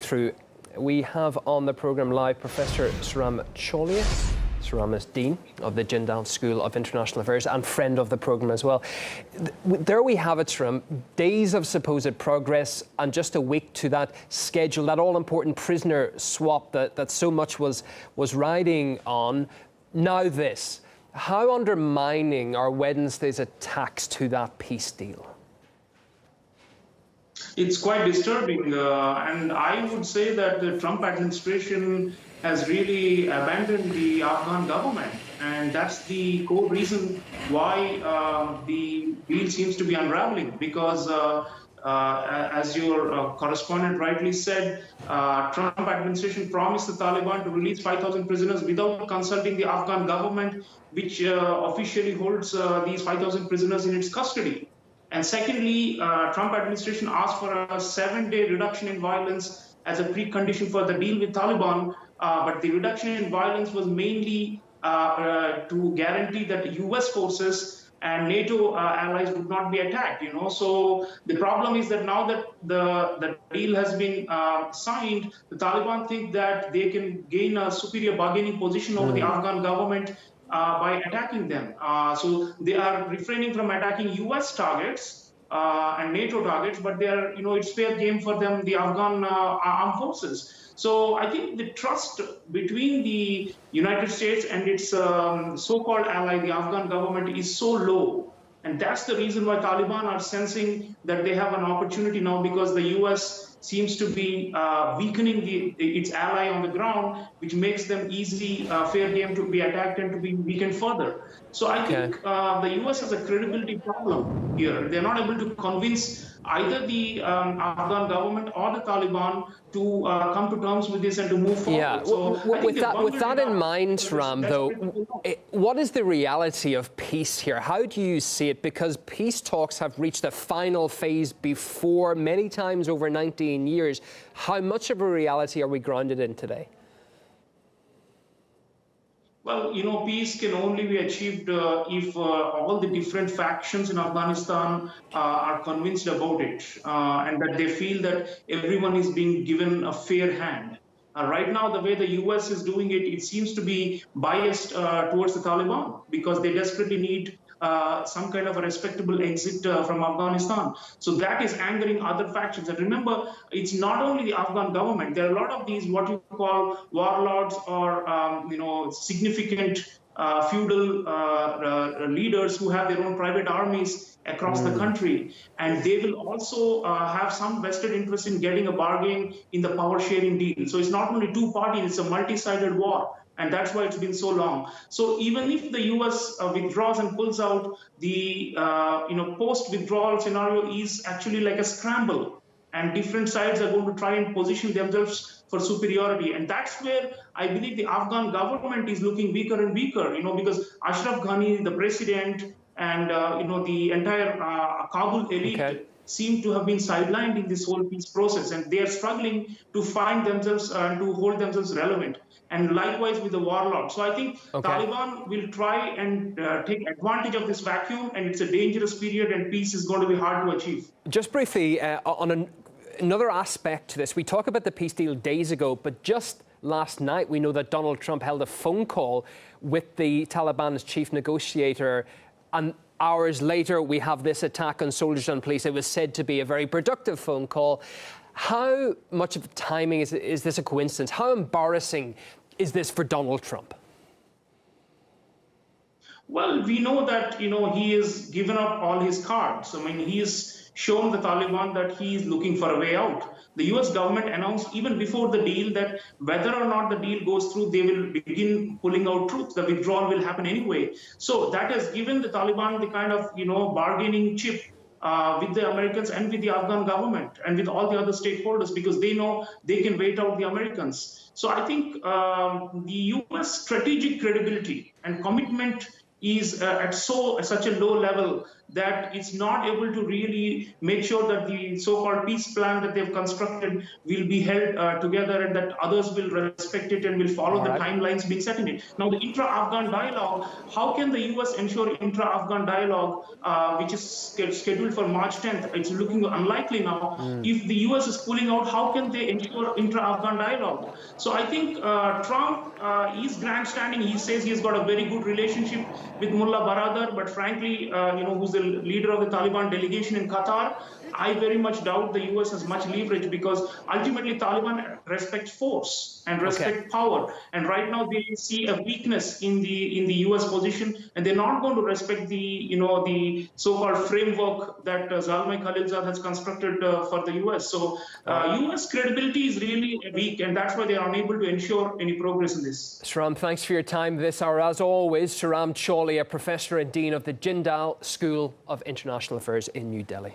through. We have on the programme live Professor Sreeram Chaulia. Sreeram is Dean of the Jindal School of International Affairs and friend of the programme as well. There we have it, Sreeram. Days of supposed progress and just a week to that schedule, that all-important prisoner swap that so much was riding on. Now this. How undermining are Wednesday's attacks to that peace deal? It's quite disturbing, and I would say that the Trump administration has really abandoned the Afghan government, and that's the core reason why the deal seems to be unraveling, because as your correspondent rightly said, Trump administration promised the Taliban to release 5,000 prisoners without consulting the Afghan government, which officially holds these 5,000 prisoners in its custody. And secondly, Trump administration asked for a 7-day reduction in violence as a precondition for the deal with Taliban, but the reduction in violence was mainly to guarantee that US forces and NATO allies would not be attacked, So the problem is that now that the deal has been signed, the Taliban think that they can gain a superior bargaining position over the Afghan government by attacking them. So they are refraining from attacking US targets and NATO targets, but they are, it's fair game for them, the Afghan armed forces. So I think the trust between the United States and its so-called ally, the Afghan government, is so low. And that's the reason why Taliban are sensing that they have an opportunity now, because the US seems to be weakening its ally on the ground, which makes them easy, fair game to be attacked and to be weakened further. So I think the US has a credibility problem here. They're not able to convince either the Afghan government or the Taliban to come to terms with this and to move forward. Yeah, so with that in mind, Sreeram, though, what is the reality of peace here? How do you see it? Because peace talks have reached a final phase before, many times over 19 years. How much of a reality are we grounded in today? Well, peace can only be achieved if all the different factions in Afghanistan are convinced about it and that they feel that everyone is being given a fair hand. Right now, the way the US is doing it, it seems to be biased towards the Taliban, because they desperately need some kind of a respectable exit from Afghanistan. So that is angering other factions. And remember, it's not only the Afghan government. There are a lot of these what you call warlords or significant feudal leaders who have their own private armies across the country. And they will also have some vested interest in getting a bargain in the power sharing deal. So it's not only two parties, it's a multi-sided war. And that's why it's been so long. So even if the US withdraws and pulls out, the post-withdrawal scenario is actually like a scramble. And different sides are going to try and position themselves for superiority. And that's where I believe the Afghan government is looking weaker and weaker, because Ashraf Ghani, the president, and the entire Kabul elite seem to have been sidelined in this whole peace process, and they are struggling to find themselves and to hold themselves relevant. And likewise with the warlords. So I think Taliban will try and take advantage of this vacuum, and it's a dangerous period, and peace is going to be hard to achieve. Just briefly, on another aspect to this, we talked about the peace deal days ago, but just last night we know that Donald Trump held a phone call with the Taliban's chief negotiator, and hours later we have this attack on soldiers and police. It was said to be a very productive phone call. How much of the timing is this a coincidence? How embarrassing is this for Donald Trump? Well, we know that, he has given up all his cards. I mean, he has shown the Taliban that he is looking for a way out. The US government announced even before the deal that whether or not the deal goes through, they will begin pulling out troops. The withdrawal will happen anyway. So that has given the Taliban the kind of, bargaining chip with the Americans and with the Afghan government and with all the other stakeholders, because they know they can wait out the Americans. So I think the US strategic credibility and commitment is at such a low level that it's not able to really make sure that the so-called peace plan that they've constructed will be held together, and that others will respect it and will follow the timelines being set in it. Now, the intra-Afghan dialogue, how can the US ensure intra-Afghan dialogue, which is scheduled for March 10th? It's looking unlikely now. If the US is pulling out, how can they ensure intra-Afghan dialogue? So I think Trump is grandstanding. He says he's got a very good relationship with Mullah Baradar, but frankly, who's the leader of the Taliban delegation in Qatar, I very much doubt the US has much leverage, because ultimately Taliban respect force and respect power. And right now they see a weakness in the US position, and they're not going to respect the so-called framework that Zalmay Khalilzad has constructed for the US. So US credibility is really weak, and that's why they are unable to ensure any progress in this. Sreeram, thanks for your time this hour. As always, Sreeram Chaulia, Professor and Dean of the Jindal School of International Affairs in New Delhi.